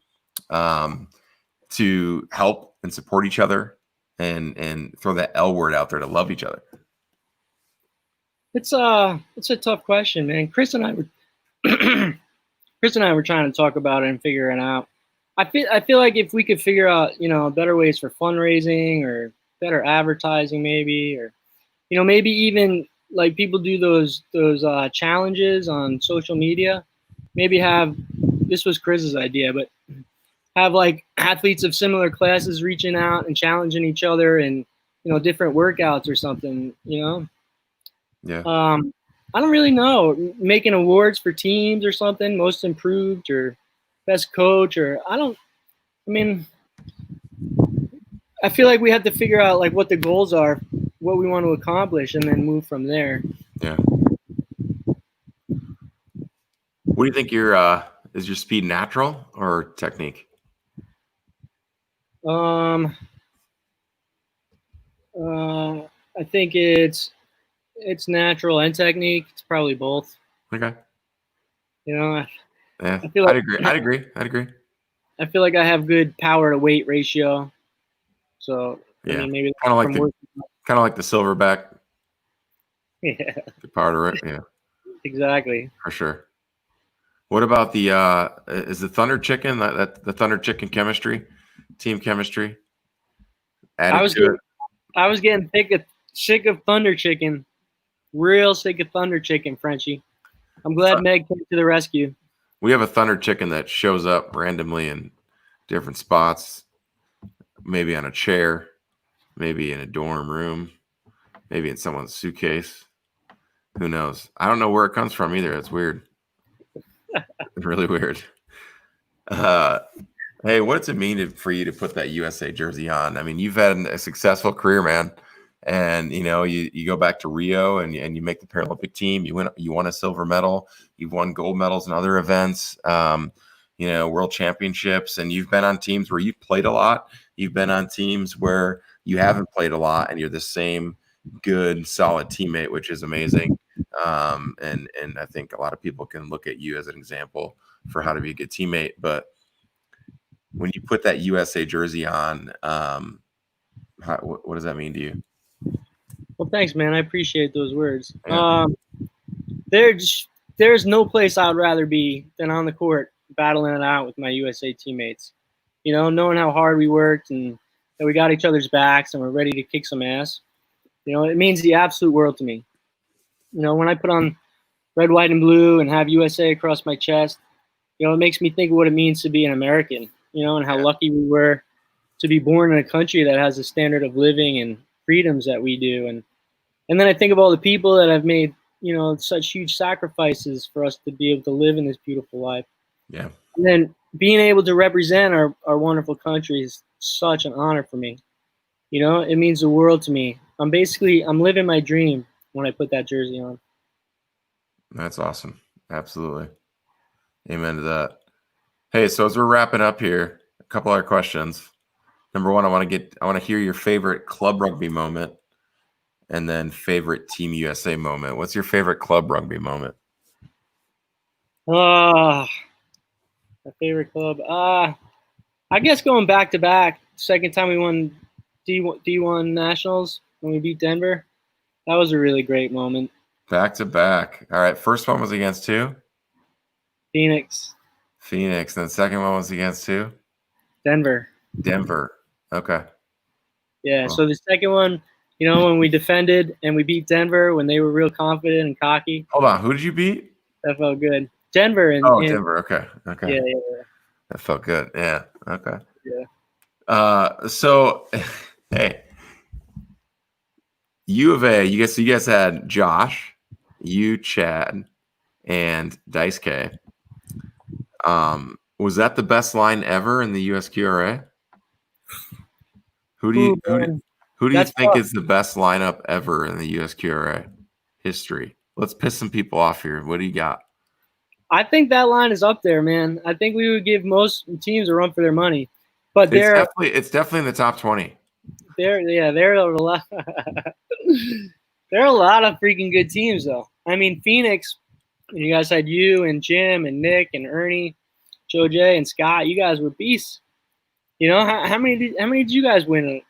Speaker 1: to help and support each other and throw that L word out there to love each other?
Speaker 2: It's a tough question, man. Chris and I were trying to talk about it and figure it out. I feel like if we could figure out, better ways for fundraising or better advertising, maybe, or, maybe even like people do those challenges on social media. Maybe this was Chris's idea, but have like athletes of similar classes reaching out and challenging each other and, different workouts or something,
Speaker 1: Yeah.
Speaker 2: I don't really know. Making awards for teams or something, most improved or best coach, or I feel like we have to figure out like what the goals are, what we want to accomplish, and then move from there.
Speaker 1: Yeah. What do you think is your speed natural or technique?
Speaker 2: I think it's natural and technique. It's probably both.
Speaker 1: Okay.
Speaker 2: Yeah,
Speaker 1: I feel like, I'd agree.
Speaker 2: I feel like I have good power to weight ratio. So
Speaker 1: yeah,
Speaker 2: maybe
Speaker 1: kind of like the Silverback.
Speaker 2: Yeah.
Speaker 1: The power to it. Yeah.
Speaker 2: Exactly.
Speaker 1: For sure. What about the is the Thunder Chicken that the Thunder Chicken chemistry, team chemistry?
Speaker 2: I was getting sick of Thunder Chicken. Real sick of Thunder Chicken, Frenchie. I'm glad Meg came to the rescue.
Speaker 1: We have a Thunder Chicken that shows up randomly in different spots, maybe on a chair, maybe in a dorm room, maybe in someone's suitcase. Who knows? I don't know where it comes from either. It's weird. It's really weird. Hey, what does it mean for you to put that USA jersey on? I mean, you've had a successful career, man. And you go back to Rio and you make the Paralympic team. You won a silver medal. You've won gold medals in other events. World championships, and you've been on teams where you've played a lot. You've been on teams where you haven't played a lot, and you're the same good, solid teammate, which is amazing. And I think a lot of people can look at you as an example for how to be a good teammate. But when you put that USA jersey on, what does that mean to you?
Speaker 2: Well, thanks, man. I appreciate those words. Yeah. There's no place I'd rather be than on the court battling it out with my USA teammates. Knowing how hard we worked and that we got each other's backs and we're ready to kick some ass. It means the absolute world to me. When I put on red, white, and blue and have USA across my chest, it makes me think of what it means to be an American, and how lucky we were to be born in a country that has a standard of living and freedoms that we do. And then I think of all the people that have made, such huge sacrifices for us to be able to live in this beautiful life.
Speaker 1: Yeah.
Speaker 2: And then being able to represent our wonderful country is such an honor for me. It means the world to me. I'm living my dream when I put that jersey on. That's
Speaker 1: awesome. Absolutely. Amen to that. Hey, so as we're wrapping up here, a couple other questions. Number one, I want to hear your favorite club rugby moment, and then favorite Team USA moment. What's your favorite club rugby moment?
Speaker 2: My favorite club. I guess going back to back. Second time we won D1 Nationals when we beat Denver. That was a really great moment.
Speaker 1: Back to back. All right. First one was against who?
Speaker 2: Phoenix.
Speaker 1: And the second one was against who?
Speaker 2: Denver.
Speaker 1: Okay.
Speaker 2: Yeah. Cool. So the second one, when we defended and we beat Denver when they were real confident and cocky.
Speaker 1: Hold on. Who did you beat?
Speaker 2: That felt good. Denver.
Speaker 1: Denver. Okay.
Speaker 2: Yeah.
Speaker 1: That felt good. Yeah. Okay.
Speaker 2: Yeah.
Speaker 1: So, hey, U of A. You guys had Josh, you, Chad, and Dice K. Was that the best line ever in the USQRA? Who do you
Speaker 2: That's
Speaker 1: think
Speaker 2: tough.
Speaker 1: is the best lineup ever in the USQRA history? Let's piss some people off here. What do you got?
Speaker 2: I think that line is up there, man. I think we would give most teams a run for their money, but
Speaker 1: It's definitely in the top 20.
Speaker 2: There are a lot. There are a lot of freaking good teams, though. I mean, Phoenix. You guys had you and Jim and Nick and Ernie, Joe J and Scott. You guys were beasts. You know how many did you guys win?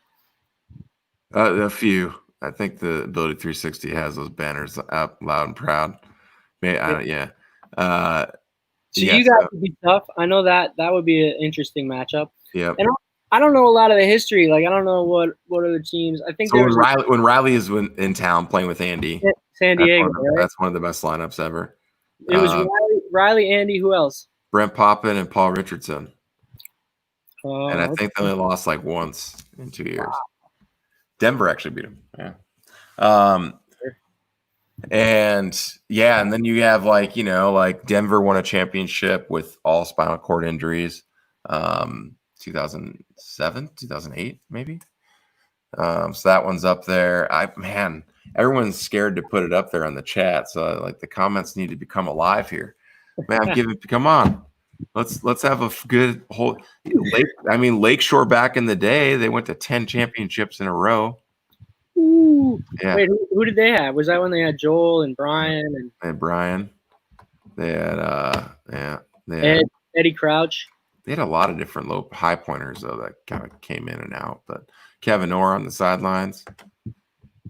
Speaker 1: A few. I think the Ability 360 has those banners up loud and proud. Yeah.
Speaker 2: So you guys would be tough. I know that would be an interesting matchup.
Speaker 1: Yeah.
Speaker 2: And I don't know a lot of the history. Like I don't know what other teams. I think
Speaker 1: so when Riley is in town playing with Andy,
Speaker 2: San Diego.
Speaker 1: That's one of the best lineups ever.
Speaker 2: It was Riley, Andy. Who else?
Speaker 1: Brent Poppin and Paul Richardson. And I
Speaker 2: Okay.
Speaker 1: think they only lost like once in 2 years. Wow. Denver actually beat him. Yeah. And then you have like Denver won a championship with all spinal cord injuries. 2007, 2008, maybe. So that one's up there. Everyone's scared to put it up there on the chat. So like the comments need to become alive here. Man, come on. Let's have a good whole Lakeshore back in the day, they went to 10 championships in a row.
Speaker 2: Ooh. Yeah. Wait, who did they have? Was that when they had Joel and Brian
Speaker 1: and Brian? They had
Speaker 2: Eddie Crouch.
Speaker 1: They had a lot of different high pointers though that kind of came in and out. But Kevin Orr on the sidelines.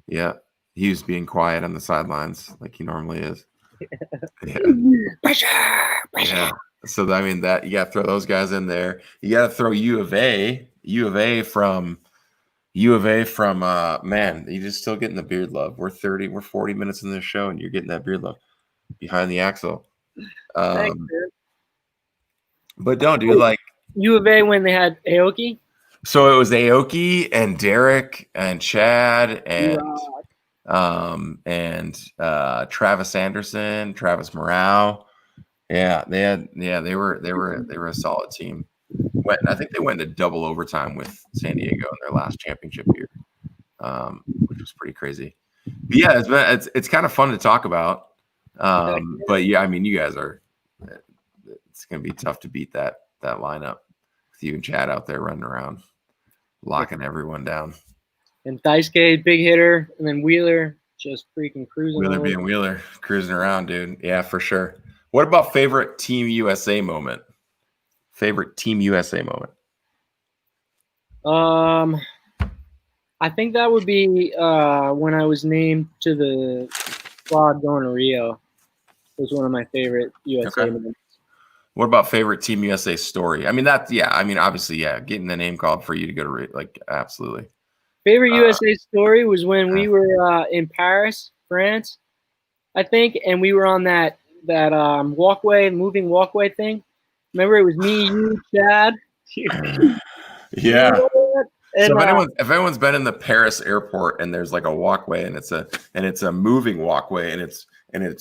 Speaker 1: Yeah. He was being quiet on the sidelines like he normally is. Yeah. Yeah. So that you got to throw those guys in there. You got to throw U of A from man. You're just still getting the beard love. We're 40 minutes in this show, and you're getting that beard love behind the axle.
Speaker 2: Thanks,
Speaker 1: but don't do like
Speaker 2: U of A when they had Aoki.
Speaker 1: So it was Aoki and Derek and Chad and Travis Anderson, Travis Morale. Yeah, they were a solid team. I think they went into double overtime with San Diego in their last championship year, which was pretty crazy. But yeah, it's kind of fun to talk about. But yeah, I mean, you guys are. It's gonna be tough to beat that lineup with you and Chad out there running around, locking everyone down.
Speaker 2: And Dice K, big hitter, and then Wheeler just freaking cruising.
Speaker 1: Wheeler cruising around, dude. Yeah, for sure. What about favorite Team USA moment?
Speaker 2: I think that would be when I was named to the squad going to Rio. It was one of my favorite USA moments.
Speaker 1: What about favorite Team USA story? I mean, obviously, getting the name called for you to go to Rio, like, absolutely.
Speaker 2: Favorite USA story was when we were in Paris, France, I think, and we were on that moving walkway thing. Remember, it was me, you, Chad.
Speaker 1: Yeah. And so if anyone's been in the Paris airport and there's like a walkway and it's a moving walkway and it's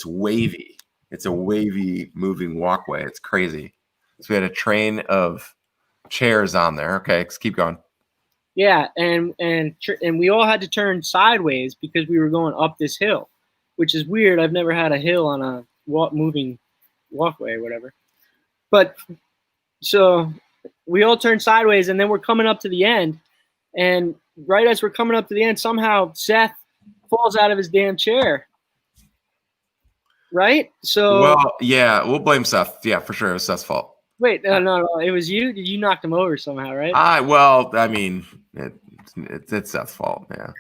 Speaker 1: wavy, it's a wavy moving walkway. It's crazy. So we had a train of chairs on there. Okay, let's keep going.
Speaker 2: Yeah, and we all had to turn sideways because we were going up this hill, which is weird. I've never had a hill on a moving walkway or whatever. But so we all turned sideways, and then we're coming up to the end. And right as we're coming up to the end, somehow Seth falls out of his damn chair. Right? So
Speaker 1: we'll blame Seth. Yeah, for sure. It was Seth's fault.
Speaker 2: Wait, no. It was you? Did you knock him over somehow, right?
Speaker 1: It's Seth's fault. Yeah.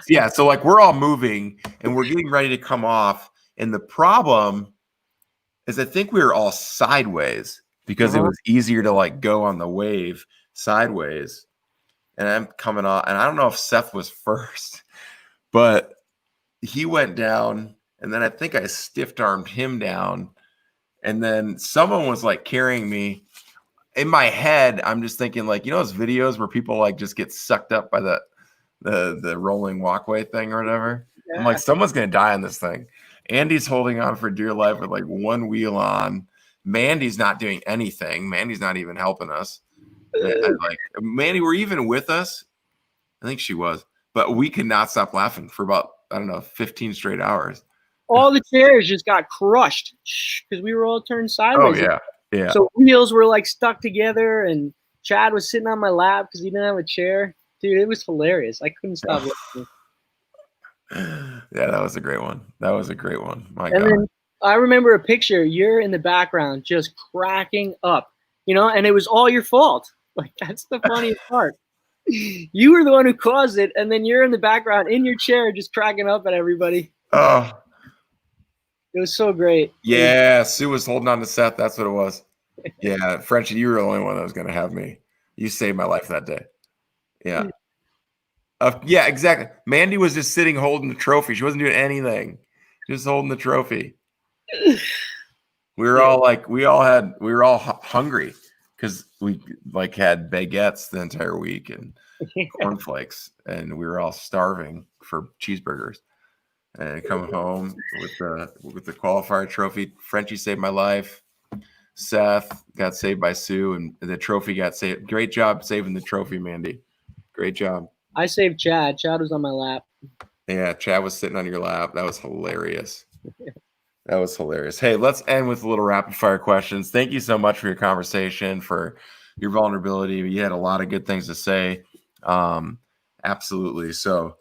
Speaker 1: Yeah. So like we're all moving and we're getting ready to come off. And the problem is I think we were all sideways because it was easier to like go on the wave sideways. And I'm coming off, and I don't know if Seth was first, but he went down, and then I think I stiff-armed him down, and then someone was like carrying me, in my head, I'm just thinking like, those videos where people like just get sucked up by the rolling walkway thing or whatever.
Speaker 2: Yeah.
Speaker 1: I'm like, someone's gonna die on this thing. Andy's holding on for dear life with like one wheel on. Mandy's not doing anything. Mandy's not even helping us. Like Mandy, were you even with us? I think she was, but we could not stop laughing for about, I don't know, 15 straight hours.
Speaker 2: All the chairs just got crushed because we were all turned sideways.
Speaker 1: Oh yeah.
Speaker 2: So wheels were like stuck together, and Chad was sitting on my lap because he didn't have a chair. Dude, it was hilarious. I couldn't stop listening.
Speaker 1: Yeah, that was a great one. My
Speaker 2: and
Speaker 1: God.
Speaker 2: Then I remember a picture. You're in the background just cracking up, and it was all your fault. Like, that's the funniest part. You were the one who caused it, and then you're in the background in your chair just cracking up at everybody.
Speaker 1: Oh.
Speaker 2: It was so great.
Speaker 1: Yeah, Sue was holding on to Seth. That's what it was. Yeah, Frenchie, you were the only one that was going to have me. You saved my life that day. Yeah. Yeah, exactly. Mandy was just sitting holding the trophy. She wasn't doing anything. Just holding the trophy. We were all hungry because we like had baguettes the entire week and cornflakes, and we were all starving for cheeseburgers. And come home with the qualifier trophy. Frenchie saved my life. Seth got saved by Sue, and the trophy got saved. Great job saving the trophy, Mandy. Great job.
Speaker 2: I saved Chad. Chad was on my lap.
Speaker 1: Yeah, Chad was sitting on your lap. That was hilarious. That was hilarious. Hey, let's end with a little rapid fire questions. Thank you so much for your conversation, for your vulnerability. You had a lot of good things to say. Absolutely. So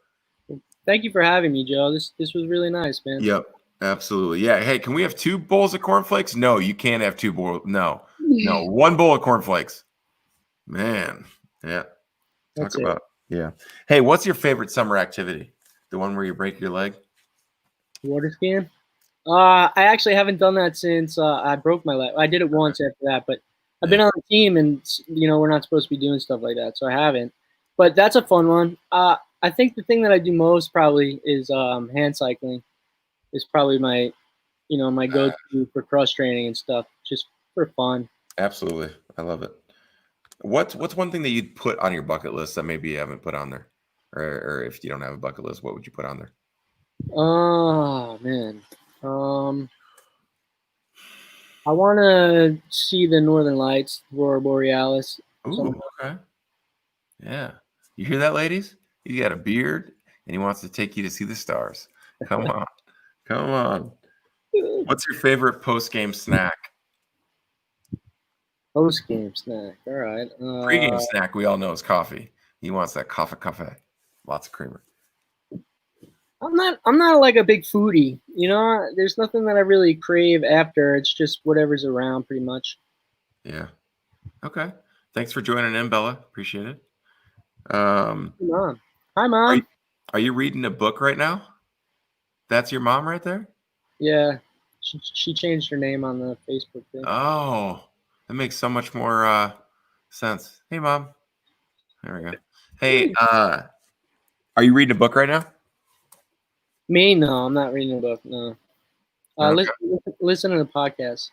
Speaker 2: thank you for having me, Joe. This was really nice, man.
Speaker 1: Yep, absolutely. Yeah. Hey, can we have 2 bowls of cornflakes? No, you can't have 2 bowls. No, 1 bowl of cornflakes. Man, yeah.
Speaker 2: That's
Speaker 1: Talk about yeah. Hey, what's your favorite summer activity? The one where you break your leg?
Speaker 2: Water skiing? I actually haven't done that since I broke my leg. I did it once after that, but I've been on the team, and we're not supposed to be doing stuff like that, so I haven't. But that's a fun one. I think the thing that I do most probably is hand cycling. Is probably my my go-to for cross training and stuff, just for fun.
Speaker 1: Absolutely, I love it. What's one thing that you'd put on your bucket list that maybe you haven't put on there, or if you don't have a bucket list, what would you put on there?
Speaker 2: Oh man, I want to see the Northern Lights, Aurora Borealis.
Speaker 1: Ooh, okay. Yeah, you hear that, ladies? He got a beard, and he wants to take you to see the stars. Come on, come on. What's your favorite post-game snack?
Speaker 2: Post-game snack. All right.
Speaker 1: Pre-game snack, we all know, is coffee. He wants that coffee, lots of creamer.
Speaker 2: I'm not like a big foodie. There's nothing that I really crave after. It's just whatever's around, pretty much.
Speaker 1: Yeah. Okay. Thanks for joining in, Bella. Appreciate it.
Speaker 2: Mom. Hi, Mom.
Speaker 1: Are you reading a book right now? That's your mom right there?
Speaker 2: Yeah. She changed her name on the Facebook thing.
Speaker 1: Oh, that makes so much more sense. Hey, Mom. There we go. Hey, are you reading a book right now?
Speaker 2: Me? No, I'm not reading a book. No.
Speaker 1: Okay.
Speaker 2: Listen to the podcast.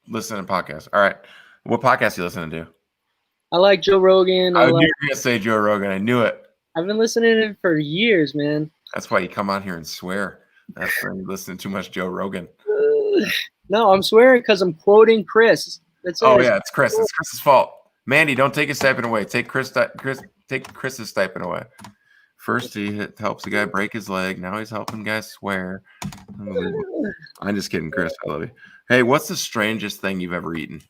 Speaker 1: Listen to podcasts. All right. What podcast are you listening to?
Speaker 2: I like Joe Rogan.
Speaker 1: I knew you were going to say Joe Rogan. I knew it.
Speaker 2: I've been listening to it for years, man.
Speaker 1: That's why you come on here and swear. That's why you listen to too much Joe Rogan.
Speaker 2: No, I'm swearing because I'm quoting Chris. That's it.
Speaker 1: Oh, yeah, it's Chris. It's Chris's fault. Mandy, don't take his stipend away. Take Chris's stipend away. First, he helps the guy break his leg. Now he's helping guys swear. I'm just kidding, Chris. I love you. Hey, what's the strangest thing you've ever eaten?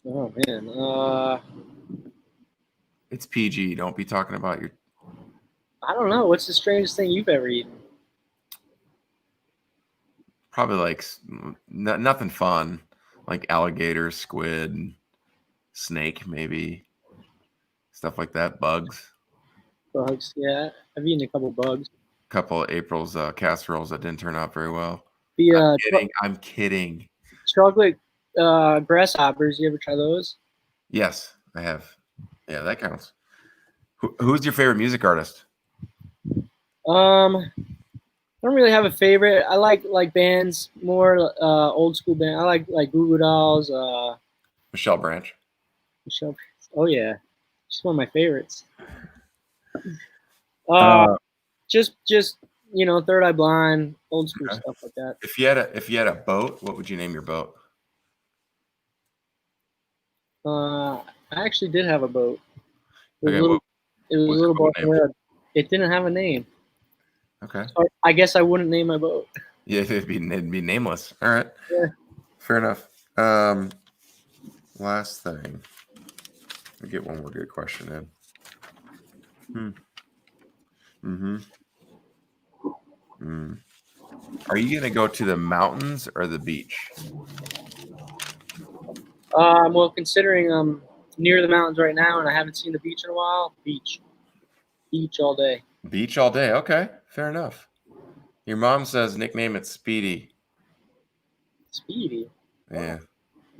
Speaker 2: Oh, man.
Speaker 1: It's PG. Don't be talking about your...
Speaker 2: I don't know. What's the strangest thing you've ever eaten?
Speaker 1: Probably like nothing fun. Like alligator, squid, snake, maybe. Stuff like that. Bugs.
Speaker 2: Bugs, yeah. I've eaten a couple bugs.
Speaker 1: A couple of April's casseroles that didn't turn out very well. I'm kidding.
Speaker 2: Chocolate grasshoppers. You ever try those?
Speaker 1: Yes, I have. Yeah, that counts. Who's your favorite music artist?
Speaker 2: I don't really have a favorite. I like bands more, old school band. I like Goo Goo Dolls,
Speaker 1: Michelle Branch.
Speaker 2: Michelle. Oh yeah, she's one of my favorites.
Speaker 1: Uh,
Speaker 2: Just Third Eye Blind, old school
Speaker 1: Okay.
Speaker 2: stuff like that.
Speaker 1: If you had a boat, what would you name your boat?
Speaker 2: I actually did have a boat. It was
Speaker 1: Okay,
Speaker 2: a little,
Speaker 1: was it? What name?
Speaker 2: red. It didn't have a name.
Speaker 1: Okay.
Speaker 2: So I guess I wouldn't name my boat.
Speaker 1: Yeah, it'd be nameless. All right.
Speaker 2: Yeah.
Speaker 1: Fair enough. Last thing. I'll get one more good question in. Are you gonna go to the mountains or the beach?
Speaker 2: Well, considering I'm near the mountains right now and I haven't seen the beach in a while, beach all day.
Speaker 1: Beach all day. Okay, fair enough. Your mom says nickname it Speedy.
Speaker 2: Speedy.
Speaker 1: Yeah.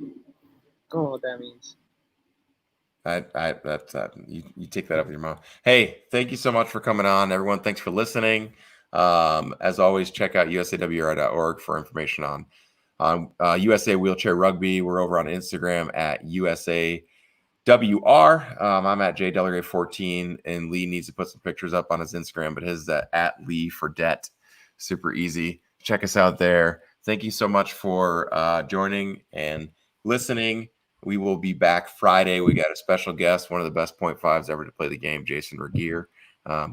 Speaker 2: I don't know what that means.
Speaker 1: That's you take that up with your mom. Hey, thank you so much for coming on, everyone. Thanks for listening. As always, check out usawr.org for information on USA Wheelchair Rugby. We're over on Instagram at USAWR. I'm at JDelegate14, and Lee needs to put some pictures up on his Instagram, but his at Lee Fredette. Super easy. Check us out there. Thank you so much for joining and listening. We will be back Friday. We got a special guest, one of the best .5s ever to play the game, Jason Regier,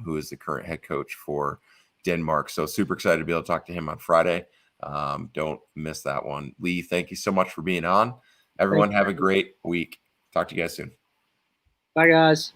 Speaker 1: who is the current head coach for Denmark. So super excited to be able to talk to him on Friday. Don't miss that one. Lee, thank you so much for being on. Everyone have a great week. Talk to you guys soon.
Speaker 2: Bye, guys.